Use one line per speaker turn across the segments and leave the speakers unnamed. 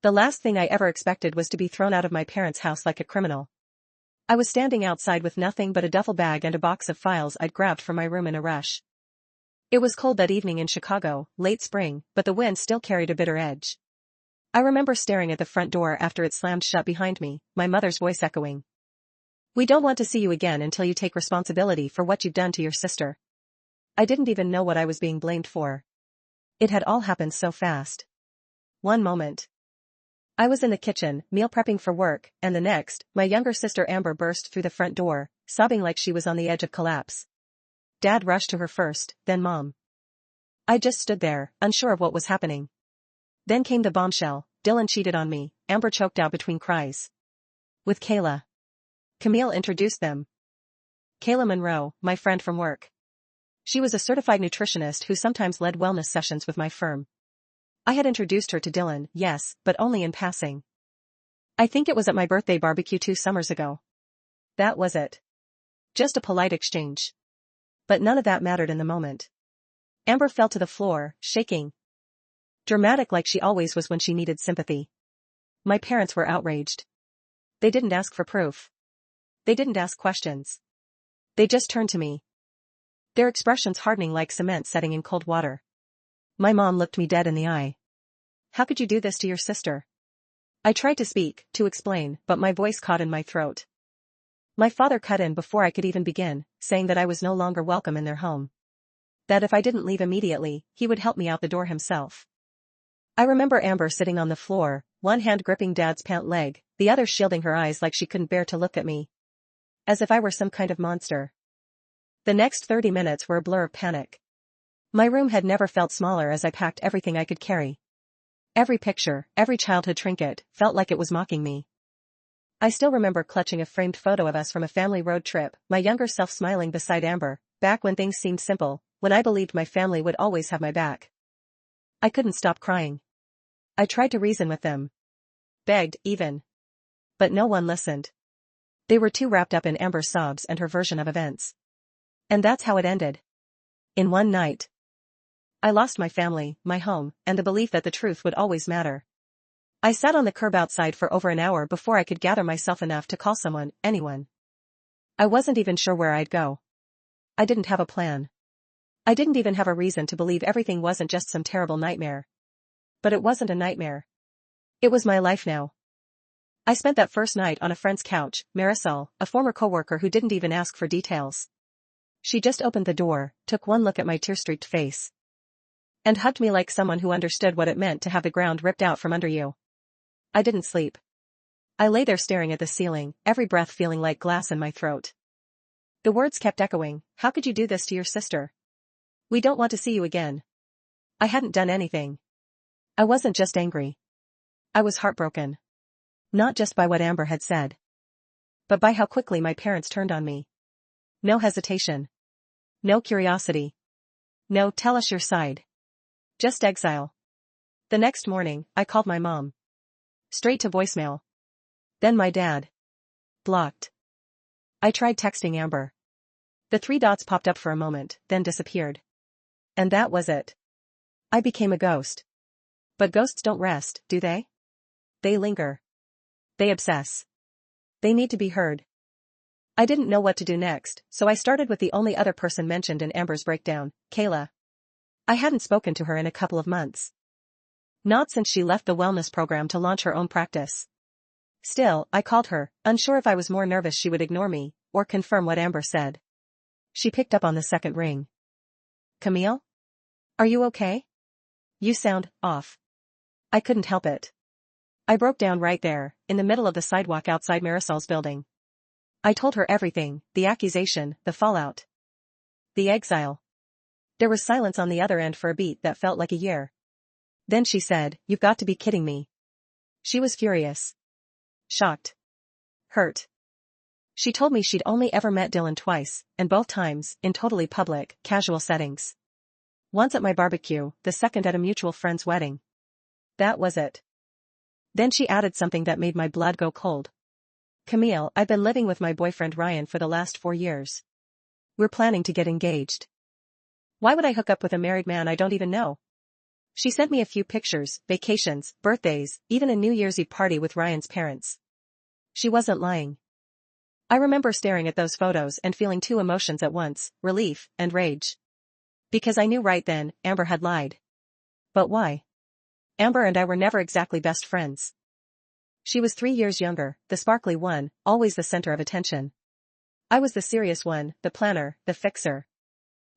The last thing I ever expected was to be thrown out of my parents' house like a criminal. I was standing outside with nothing but a duffel bag and a box of files I'd grabbed from my room in a rush. It was cold that evening in Chicago, late spring, but the wind still carried a bitter edge. I remember staring at the front door after it slammed shut behind me, my mother's voice echoing. "We don't want to see you again until you take responsibility for what you've done to your sister." I didn't even know what I was being blamed for. It had all happened so fast. One moment, I was in the kitchen, meal prepping for work, and the next, my younger sister Amber burst through the front door, sobbing like she was on the edge of collapse. Dad rushed to her first, then Mom. I just stood there, unsure of what was happening. Then came the bombshell: Dylan cheated on me, Amber choked out between cries. With Kayla. Camille introduced them. Kayla Monroe, my friend from work. She was a certified nutritionist who sometimes led wellness sessions with my firm. I had introduced her to Dylan, yes, but only in passing. I think it was at my birthday barbecue 2 summers ago. That was it. Just a polite exchange. But none of that mattered in the moment. Amber fell to the floor, shaking. Dramatic like she always was when she needed sympathy. My parents were outraged. They didn't ask for proof. They didn't ask questions. They just turned to me. Their expressions hardening like cement setting in cold water. My mom looked me dead in the eye. "How could you do this to your sister?" I tried to speak, to explain, but my voice caught in my throat. My father cut in before I could even begin, saying that I was no longer welcome in their home. That if I didn't leave immediately, he would help me out the door himself. I remember Amber sitting on the floor, one hand gripping Dad's pant leg, the other shielding her eyes like she couldn't bear to look at me. As if I were some kind of monster. The next 30 minutes were a blur of panic. My room had never felt smaller as I packed everything I could carry. Every picture, every childhood trinket, felt like it was mocking me. I still remember clutching a framed photo of us from a family road trip, my younger self smiling beside Amber, back when things seemed simple, when I believed my family would always have my back. I couldn't stop crying. I tried to reason with them. Begged, even. But no one listened. They were too wrapped up in Amber's sobs and her version of events. And that's how it ended. In one night. I lost my family, my home, and the belief that the truth would always matter. I sat on the curb outside for over an hour before I could gather myself enough to call someone, anyone. I wasn't even sure where I'd go. I didn't have a plan. I didn't even have a reason to believe everything wasn't just some terrible nightmare. But it wasn't a nightmare. It was my life now. I spent that first night on a friend's couch, Marisol, a former coworker who didn't even ask for details. She just opened the door, took one look at my tear-streaked face, and hugged me like someone who understood what it meant to have the ground ripped out from under you. I didn't sleep. I lay there staring at the ceiling, every breath feeling like glass in my throat. The words kept echoing: "How could you do this to your sister? We don't want to see you again." I hadn't done anything. I wasn't just angry. I was heartbroken. Not just by what Amber had said, but by how quickly my parents turned on me. No hesitation. No curiosity. No "tell us your side." Just exile. The next morning, I called my mom. Straight to voicemail. Then my dad. Blocked. I tried texting Amber. The 3 dots popped up for a moment, then disappeared. And that was it. I became a ghost. But ghosts don't rest, do they? They linger. They obsess. They need to be heard. I didn't know what to do next, so I started with the only other person mentioned in Amber's breakdown, Kayla. I hadn't spoken to her in a couple of months. Not since she left the wellness program to launch her own practice. Still, I called her, unsure if I was more nervous she would ignore me, or confirm what Amber said. She picked up on the second ring. "Camille? Are you okay? You sound off." I couldn't help it. I broke down right there, in the middle of the sidewalk outside Marisol's building. I told her everything: the accusation, the fallout, the exile. There was silence on the other end for a beat that felt like a year. Then she said, "You've got to be kidding me." She was furious. Shocked. Hurt. She told me she'd only ever met Dylan twice, and both times, in totally public, casual settings. Once at my barbecue, the second at a mutual friend's wedding. That was it. Then she added something that made my blood go cold. "Camille, I've been living with my boyfriend Ryan for the last 4 years. We're planning to get engaged. Why would I hook up with a married man I don't even know?" She sent me a few pictures, vacations, birthdays, even a New Year's Eve party with Ryan's parents. She wasn't lying. I remember staring at those photos and feeling two emotions at once, relief and rage. Because I knew right then, Amber had lied. But why? Amber and I were never exactly best friends. She was 3 years younger, the sparkly one, always the center of attention. I was the serious one, the planner, the fixer.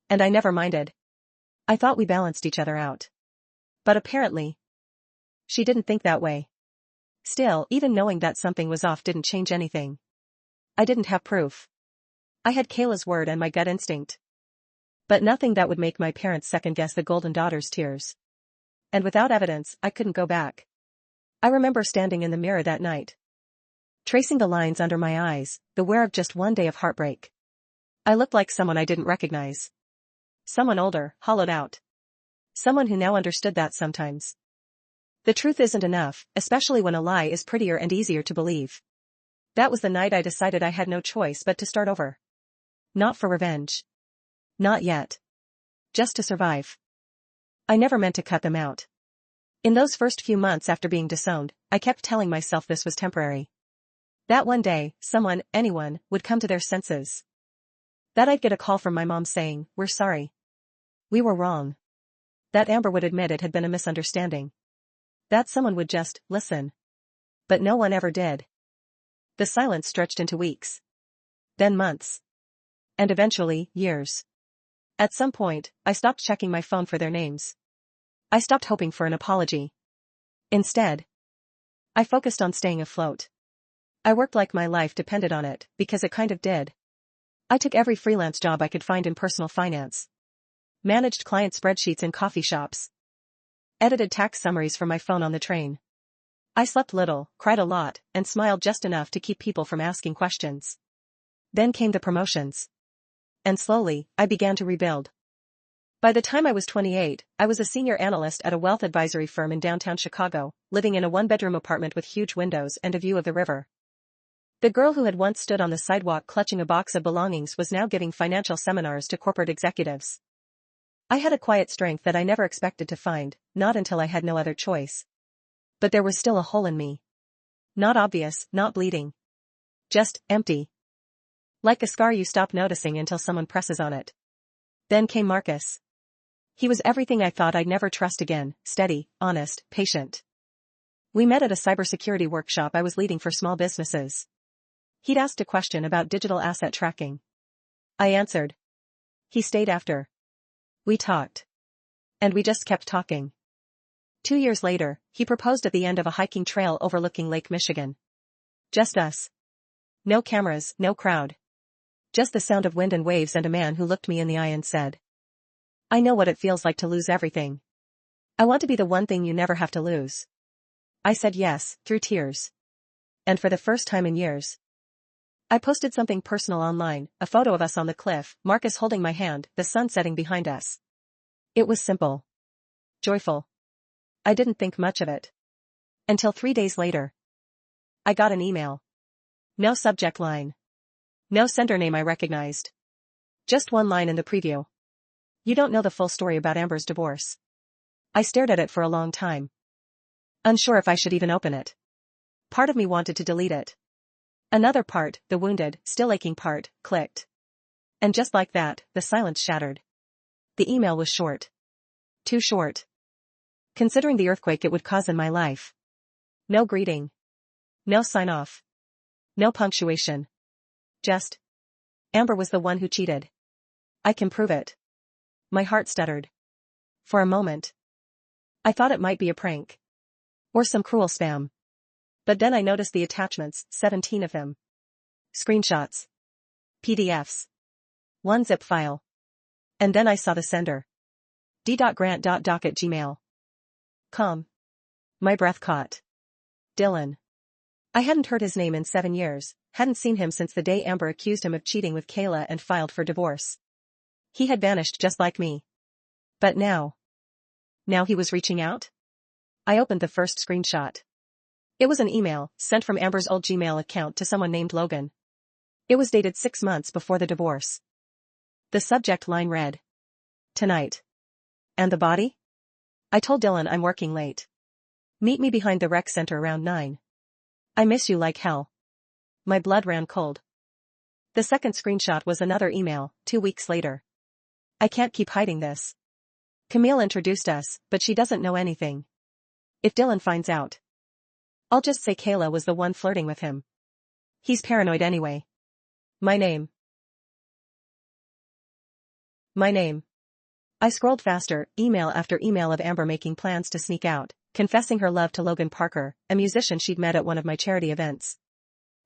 And I never minded. I thought we balanced each other out. But apparently, she didn't think that way. Still, even knowing that something was off didn't change anything. I didn't have proof. I had Kayla's word and my gut instinct. But nothing that would make my parents second-guess the golden daughter's tears. And without evidence, I couldn't go back. I remember standing in the mirror that night, tracing the lines under my eyes, the wear of just one day of heartbreak. I looked like someone I didn't recognize. Someone older, hollowed out. Someone who now understood that sometimes the truth isn't enough, especially when a lie is prettier and easier to believe. That was the night I decided I had no choice but to start over. Not for revenge. Not yet. Just to survive. I never meant to cut them out. In those first few months after being disowned, I kept telling myself this was temporary. That one day, someone, anyone, would come to their senses. That I'd get a call from my mom saying, "We're sorry. We were wrong." That Amber would admit it had been a misunderstanding. That someone would just listen. But no one ever did. The silence stretched into weeks. Then months. And eventually, years. At some point, I stopped checking my phone for their names. I stopped hoping for an apology. Instead, I focused on staying afloat. I worked like my life depended on it, because it kind of did. I took every freelance job I could find in personal finance. Managed client spreadsheets in coffee shops. Edited tax summaries from my phone on the train. I slept little, cried a lot, and smiled just enough to keep people from asking questions. Then came the promotions. And slowly, I began to rebuild. By the time I was 28, I was a senior analyst at a wealth advisory firm in downtown Chicago, living in a one-bedroom apartment with huge windows and a view of the river. The girl who had once stood on the sidewalk clutching a box of belongings was now giving financial seminars to corporate executives. I had a quiet strength that I never expected to find, not until I had no other choice. But there was still a hole in me. Not obvious, not bleeding. Just empty. Like a scar you stop noticing until someone presses on it. Then came Marcus. He was everything I thought I'd never trust again, steady, honest, patient. We met at a cybersecurity workshop I was leading for small businesses. He'd asked a question about digital asset tracking. I answered. He stayed after. We talked. And we just kept talking. 2 years later, he proposed at the end of a hiking trail overlooking Lake Michigan. Just us. No cameras, no crowd. Just the sound of wind and waves and a man who looked me in the eye and said, "I know what it feels like to lose everything. I want to be the one thing you never have to lose." I said yes, through tears. And for the first time in years, I posted something personal online, a photo of us on the cliff, Marcus holding my hand, the sun setting behind us. It was simple. Joyful. I didn't think much of it. Until 3 days later. I got an email. No subject line. No sender name I recognized. Just one line in the preview. "You don't know the full story about Amber's divorce." I stared at it for a long time. Unsure if I should even open it. Part of me wanted to delete it. Another part, the wounded, still aching part, clicked. And just like that, the silence shattered. The email was short. Too short. Considering the earthquake it would cause in my life. No greeting. No sign-off. No punctuation. Just, Amber was the one who cheated. I can prove it. My heart stuttered. For a moment, I thought it might be a prank. Or some cruel spam. But then I noticed the attachments, 17 of them. Screenshots. PDFs. One zip file. And then I saw the sender. d.grant.doc@gmail.com. My breath caught. Dylan. I hadn't heard his name in 7 years, hadn't seen him since the day Amber accused him of cheating with Kayla and filed for divorce. He had vanished just like me. But now he was reaching out? I opened the first screenshot. It was an email, sent from Amber's old Gmail account to someone named Logan. It was dated 6 months before the divorce. The subject line read, "Tonight." And the body? I told Dylan I'm working late. Meet me behind the rec center around 9. I miss you like hell. My blood ran cold. The second screenshot was another email, 2 weeks later. I can't keep hiding this. Camille introduced us, but she doesn't know anything. If Dylan finds out, I'll just say Kayla was the one flirting with him. He's paranoid anyway. My name. I scrolled faster, email after email of Amber making plans to sneak out, confessing her love to Logan Parker, a musician she'd met at one of my charity events.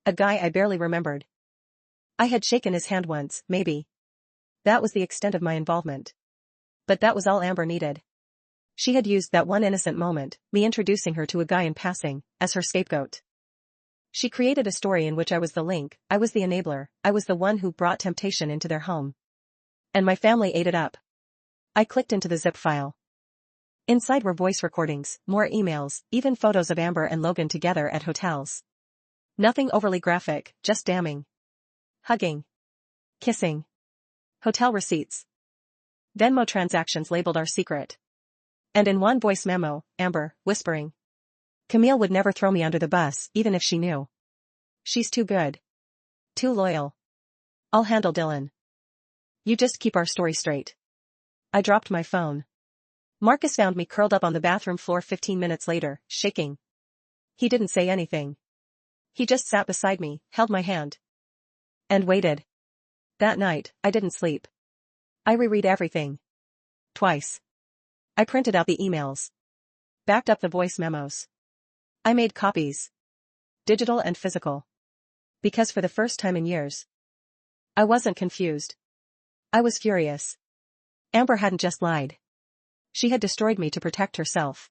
A guy I barely remembered. I had shaken his hand once, maybe. That was the extent of my involvement. But that was all Amber needed. She had used that one innocent moment, me introducing her to a guy in passing, as her scapegoat. She created a story in which I was the link, I was the enabler, I was the one who brought temptation into their home. And my family ate it up. I clicked into the zip file. Inside were voice recordings, more emails, even photos of Amber and Logan together at hotels. Nothing overly graphic, just damning. Hugging. Kissing. Hotel receipts. Venmo transactions labeled our secret. And in one voice memo, Amber, whispering. Camille would never throw me under the bus, even if she knew. She's too good. Too loyal. I'll handle Dylan. You just keep our story straight. I dropped my phone. Marcus found me curled up on the bathroom floor 15 minutes later, shaking. He didn't say anything. He just sat beside me, held my hand. And waited. That night, I didn't sleep. I reread everything. Twice. I printed out the emails. Backed up the voice memos. I made copies. Digital and physical. Because for the first time in years, I wasn't confused. I was furious. Amber hadn't just lied. She had destroyed me to protect herself.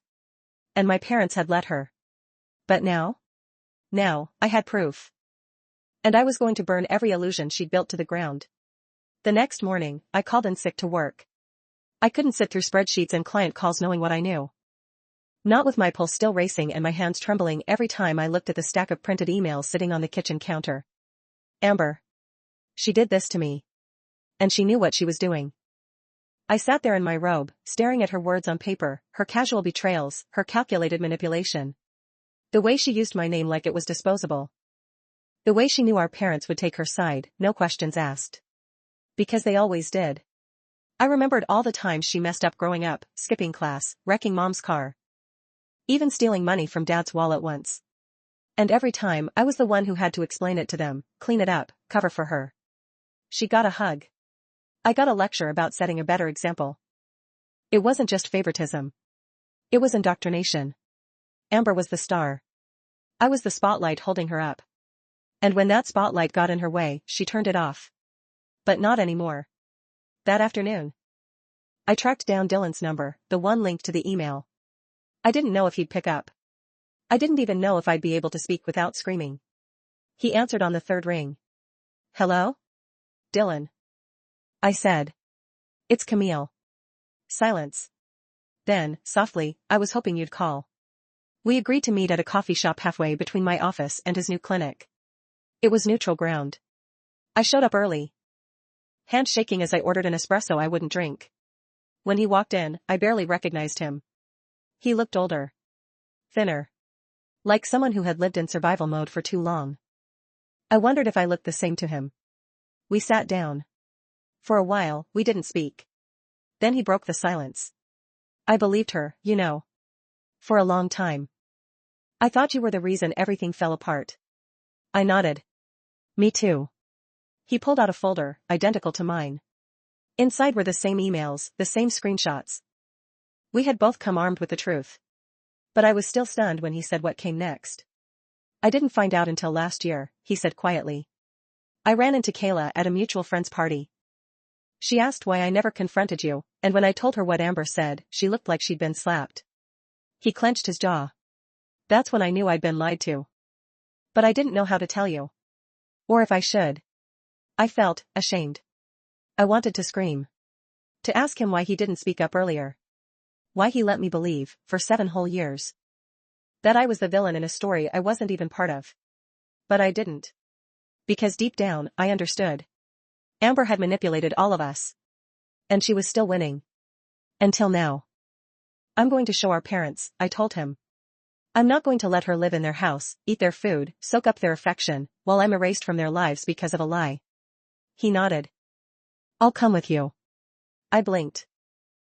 And my parents had let her. But now? Now, I had proof. And I was going to burn every illusion she'd built to the ground. The next morning, I called in sick to work. I couldn't sit through spreadsheets and client calls knowing what I knew. Not with my pulse still racing and my hands trembling every time I looked at the stack of printed emails sitting on the kitchen counter. Amber. She did this to me. And she knew what she was doing. I sat there in my robe, staring at her words on paper, her casual betrayals, her calculated manipulation. The way she used my name like it was disposable. The way she knew our parents would take her side, no questions asked. Because they always did. I remembered all the times she messed up growing up, skipping class, wrecking mom's car. Even stealing money from dad's wallet once. And every time, I was the one who had to explain it to them, clean it up, cover for her. She got a hug. I got a lecture about setting a better example. It wasn't just favoritism. It was indoctrination. Amber was the star. I was the spotlight holding her up. And when that spotlight got in her way, she turned it off. But not anymore. That afternoon, I tracked down Dylan's number, the one linked to the email. I didn't know if he'd pick up. I didn't even know if I'd be able to speak without screaming. He answered on the third ring. Hello? Dylan. I said. It's Camille. Silence. Then, softly, I was hoping you'd call. We agreed to meet at a coffee shop halfway between my office and his new clinic. It was neutral ground. I showed up early. Hand shaking as I ordered an espresso I wouldn't drink. When he walked in, I barely recognized him. He looked older. Thinner. Like someone who had lived in survival mode for too long. I wondered if I looked the same to him. We sat down. For a while, we didn't speak. Then he broke the silence. I believed her, you know. For a long time. I thought you were the reason everything fell apart. I nodded. Me too. He pulled out a folder, identical to mine. Inside were the same emails, the same screenshots. We had both come armed with the truth. But I was still stunned when he said what came next. I didn't find out until last year, he said quietly. I ran into Kayla at a mutual friend's party. She asked why I never confronted you, and when I told her what Amber said, she looked like she'd been slapped. He clenched his jaw. That's when I knew I'd been lied to. But I didn't know how to tell you. Or if I should. I felt ashamed. I wanted to scream. To ask him why he didn't speak up earlier. Why he let me believe, for 7 whole years, that I was the villain in a story I wasn't even part of. But I didn't. Because deep down, I understood. Amber had manipulated all of us. And she was still winning. Until now. I'm going to show our parents, I told him. I'm not going to let her live in their house, eat their food, soak up their affection, while I'm erased from their lives because of a lie. He nodded. I'll come with you. I blinked.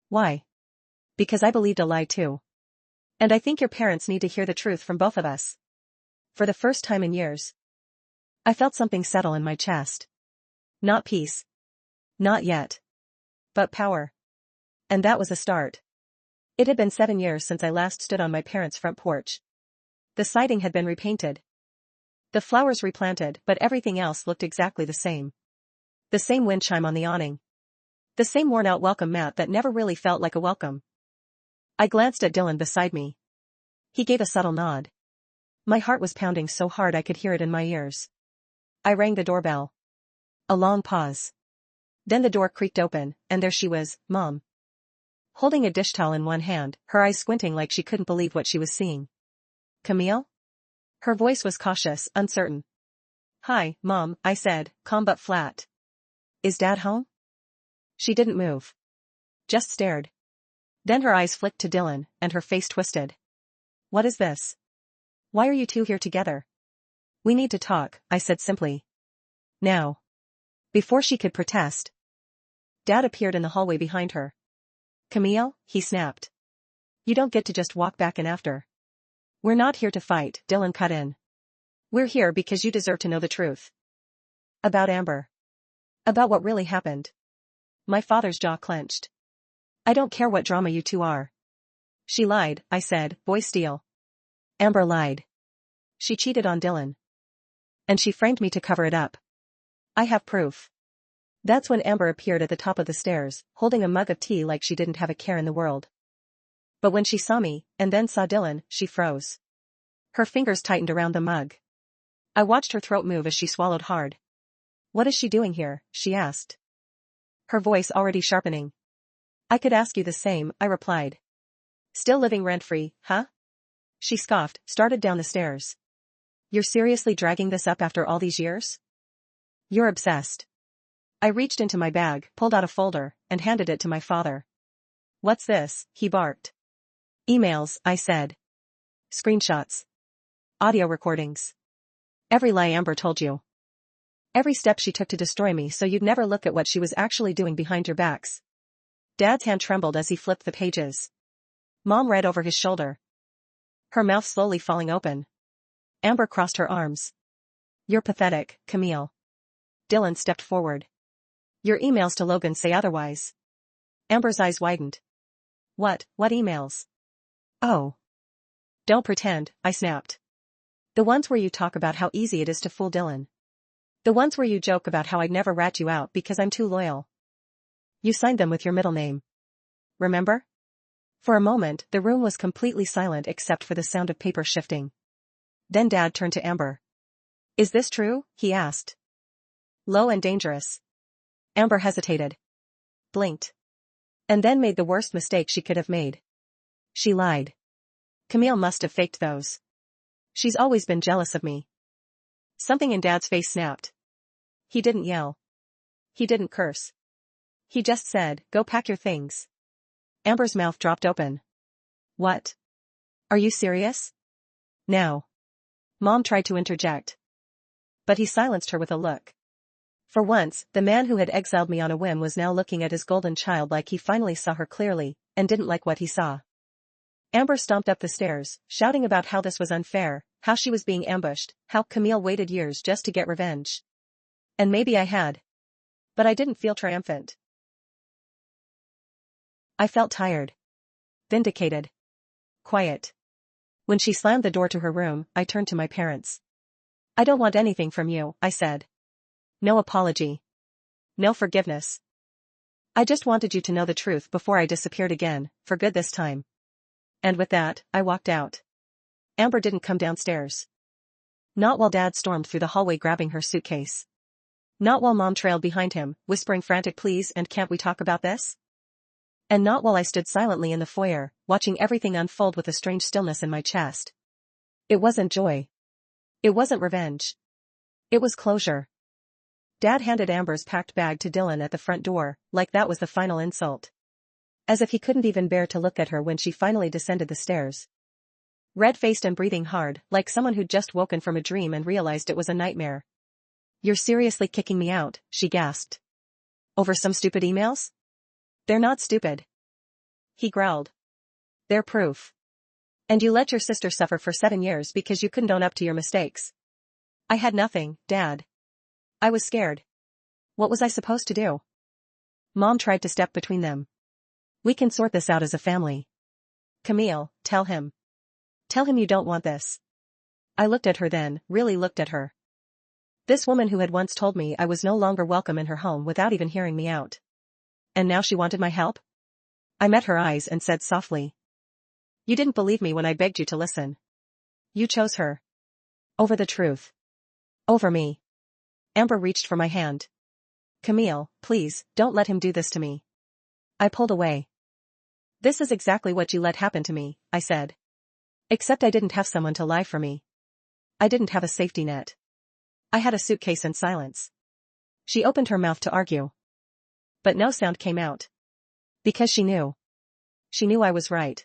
Why? Because I believed a lie too. And I think your parents need to hear the truth from both of us. For the first time in years, I felt something settle in my chest. Not peace. Not yet. But power. And that was a start. It had been 7 years since I last stood on my parents' front porch. The siding had been repainted. The flowers replanted, but everything else looked exactly the same. The same wind chime on the awning. The same worn-out welcome mat that never really felt like a welcome. I glanced at Dylan beside me. He gave a subtle nod. My heart was pounding so hard I could hear it in my ears. I rang the doorbell. A long pause. Then the door creaked open, and there she was, Mom. Holding a dish towel in one hand, her eyes squinting like she couldn't believe what she was seeing. Camille? Her voice was cautious, uncertain. Hi, Mom, I said, calm but flat. Is Dad home? She didn't move. Just stared. Then her eyes flicked to Dylan, and her face twisted. What is this? Why are you two here together? We need to talk, I said simply. Now. Before she could protest, Dad appeared in the hallway behind her. Camille, he snapped. You don't get to just walk back in after. We're not here to fight, Dylan cut in. We're here because you deserve to know the truth. About Amber. About what really happened. My father's jaw clenched. I don't care what drama you two are. She lied, I said, voice steel. Amber lied. She cheated on Dylan. And she framed me to cover it up. I have proof. That's when Amber appeared at the top of the stairs, holding a mug of tea like she didn't have a care in the world. But when she saw me, and then saw Dylan, she froze. Her fingers tightened around the mug. I watched her throat move as she swallowed hard. What is she doing here? She asked. Her voice already sharpening. I could ask you the same, I replied. Still living rent-free, huh? She scoffed, started down the stairs. You're seriously dragging this up after all these years? You're obsessed. I reached into my bag, pulled out a folder, and handed it to my father. What's this? He barked. Emails, I said. Screenshots. Audio recordings. Every lie Amber told you. Every step she took to destroy me so you'd never look at what she was actually doing behind your backs. Dad's hand trembled as he flipped the pages. Mom read over his shoulder. Her mouth slowly falling open. Amber crossed her arms. You're pathetic, Camille. Dylan stepped forward. Your emails to Logan say otherwise. Amber's eyes widened. What emails? Oh. Don't pretend, I snapped. The ones where you talk about how easy it is to fool Dylan. The ones where you joke about how I'd never rat you out because I'm too loyal. You signed them with your middle name. Remember? For a moment, the room was completely silent except for the sound of paper shifting. Then Dad turned to Amber. Is this true? He asked. Low and dangerous. Amber hesitated. Blinked. And then made the worst mistake she could have made. She lied. Camille must have faked those. She's always been jealous of me. Something in Dad's face snapped. He didn't yell. He didn't curse. He just said, go pack your things. Amber's mouth dropped open. What? Are you serious? Now. Mom tried to interject. But he silenced her with a look. For once, the man who had exiled me on a whim was now looking at his golden child like he finally saw her clearly, and didn't like what he saw. Amber stomped up the stairs, shouting about how this was unfair, how she was being ambushed, how Camille waited years just to get revenge. And maybe I had. But I didn't feel triumphant. I felt tired. Vindicated. Quiet. When she slammed the door to her room, I turned to my parents. I don't want anything from you, I said. No apology. No forgiveness. I just wanted you to know the truth before I disappeared again, for good this time. And with that, I walked out. Amber didn't come downstairs. Not while Dad stormed through the hallway grabbing her suitcase. Not while Mom trailed behind him, whispering frantic please and can't we talk about this? And not while I stood silently in the foyer, watching everything unfold with a strange stillness in my chest. It wasn't joy. It wasn't revenge. It was closure. Dad handed Amber's packed bag to Dylan at the front door, like that was the final insult. As if he couldn't even bear to look at her when she finally descended the stairs. Red-faced and breathing hard, like someone who'd just woken from a dream and realized it was a nightmare. "You're seriously kicking me out," she gasped. "Over some stupid emails?" "They're not stupid," he growled. "They're proof. And you let your sister suffer for 7 years because you couldn't own up to your mistakes." "I had nothing, Dad. I was scared." "What was I supposed to do?" Mom tried to step between them. "We can sort this out as a family. Camille, tell him. Tell him you don't want this." I looked at her then, really looked at her. This woman who had once told me I was no longer welcome in her home without even hearing me out. And now she wanted my help? I met her eyes and said softly. "You didn't believe me when I begged you to listen. You chose her. Over the truth. Over me." Amber reached for my hand. "Camille, please, don't let him do this to me." I pulled away. "This is exactly what you let happen to me," I said. "Except I didn't have someone to lie for me. I didn't have a safety net. I had a suitcase and silence." She opened her mouth to argue. But no sound came out. Because she knew. She knew I was right.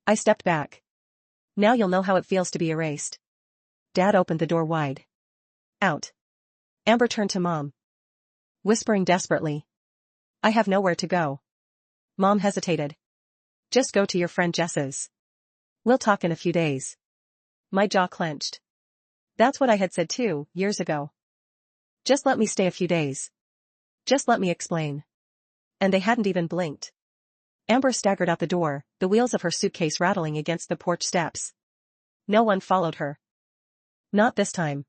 I stepped back. "Now you'll know how it feels to be erased." Dad opened the door wide. "Out." Amber turned to Mom, whispering desperately. "I have nowhere to go." Mom hesitated. "Just go to your friend Jess's. We'll talk in a few days." My jaw clenched. That's what I had said too, years ago. Just let me stay a few days. Just let me explain. And they hadn't even blinked. Amber staggered out the door, the wheels of her suitcase rattling against the porch steps. No one followed her. Not this time.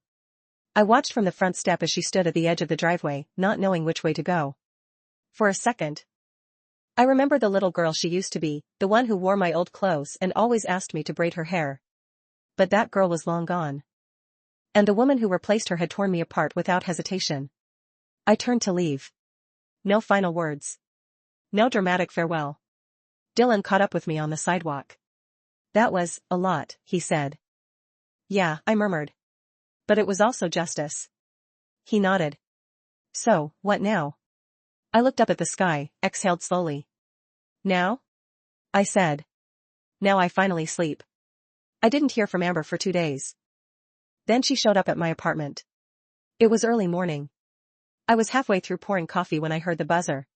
I watched from the front step as she stood at the edge of the driveway, not knowing which way to go. For a second, I remember the little girl she used to be, the one who wore my old clothes and always asked me to braid her hair. But that girl was long gone. And the woman who replaced her had torn me apart without hesitation. I turned to leave. No final words. No dramatic farewell. Dylan caught up with me on the sidewalk. "That was a lot," he said. "Yeah," I murmured. "But it was also justice." He nodded. "So, what now?" I looked up at the sky, exhaled slowly. "Now?" I said. "Now I finally sleep." I didn't hear from Amber for 2 days. Then she showed up at my apartment. It was early morning. I was halfway through pouring coffee when I heard the buzzer.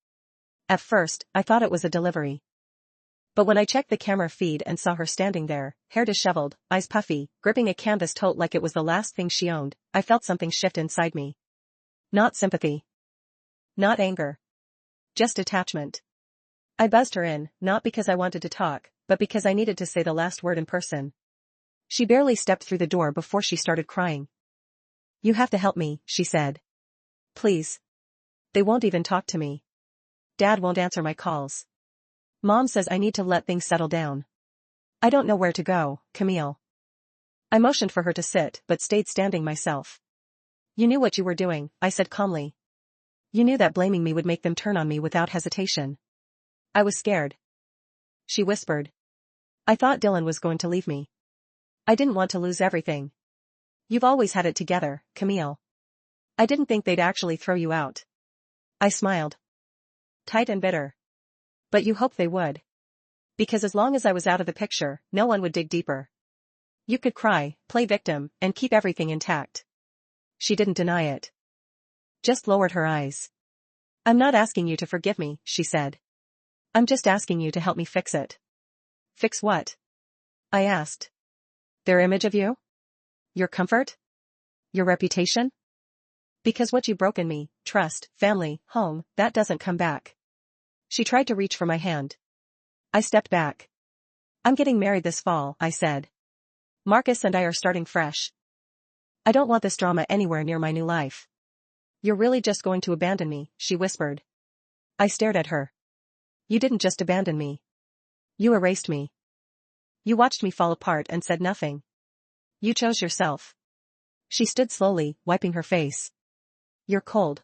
At first, I thought it was a delivery. But when I checked the camera feed and saw her standing there, hair disheveled, eyes puffy, gripping a canvas tote like it was the last thing she owned, I felt something shift inside me. Not sympathy. Not anger. Just attachment. I buzzed her in, not because I wanted to talk, but because I needed to say the last word in person. She barely stepped through the door before she started crying. "You have to help me," she said. "Please. They won't even talk to me. Dad won't answer my calls. Mom says I need to let things settle down. I don't know where to go, Camille." I motioned for her to sit but stayed standing myself. "You knew what you were doing," I said calmly. "You knew that blaming me would make them turn on me without hesitation." "I was scared," she whispered. "I thought Dylan was going to leave me. I didn't want to lose everything. You've always had it together, Camille. I didn't think they'd actually throw you out." I smiled. Tight and bitter. "But you hoped they would. Because as long as I was out of the picture, no one would dig deeper. You could cry, play victim, and keep everything intact." She didn't deny it. Just lowered her eyes. "I'm not asking you to forgive me," she said. "I'm just asking you to help me fix it." "Fix what?" I asked. "Their image of you? Your comfort? Your reputation? Because what you broke in me, trust, family, home, that doesn't come back." She tried to reach for my hand. I stepped back. "I'm getting married this fall," I said. "Marcus and I are starting fresh. I don't want this drama anywhere near my new life." "You're really just going to abandon me," she whispered. I stared at her. "You didn't just abandon me. You erased me. You watched me fall apart and said nothing. You chose yourself." She stood slowly, wiping her face. "You're cold."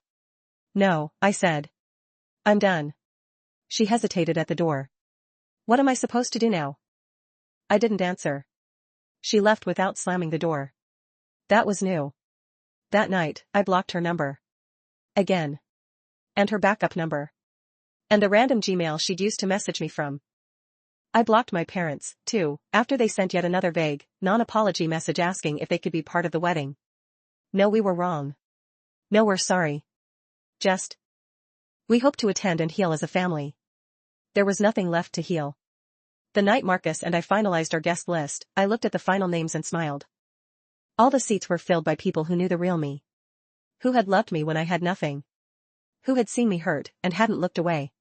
"No," I said. "I'm done." She hesitated at the door. "What am I supposed to do now?" I didn't answer. She left without slamming the door. That was new. That night, I blocked her number. Again. And her backup number. And the random Gmail she'd used to message me from. I blocked my parents, too, after they sent yet another vague, non-apology message asking if they could be part of the wedding. No, we were wrong. No, we're sorry. Just. We hope to attend and heal as a family. There was nothing left to heal. The night Marcus and I finalized our guest list, I looked at the final names and smiled. All the seats were filled by people who knew the real me. Who had loved me when I had nothing. Who had seen me hurt and hadn't looked away.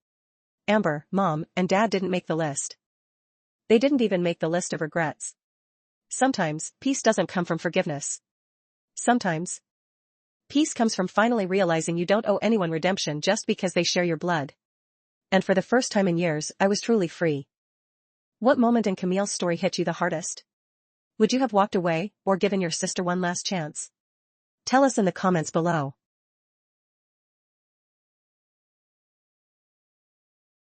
Amber, Mom, and Dad didn't make the list. They didn't even make the list of regrets. Sometimes, peace doesn't come from forgiveness. Sometimes, peace comes from finally realizing you don't owe anyone redemption just because they share your blood. And for the first time in years, I was truly free. What moment in Camille's story hit you the hardest? Would you have walked away, or given your sister one last chance? Tell us in the comments below.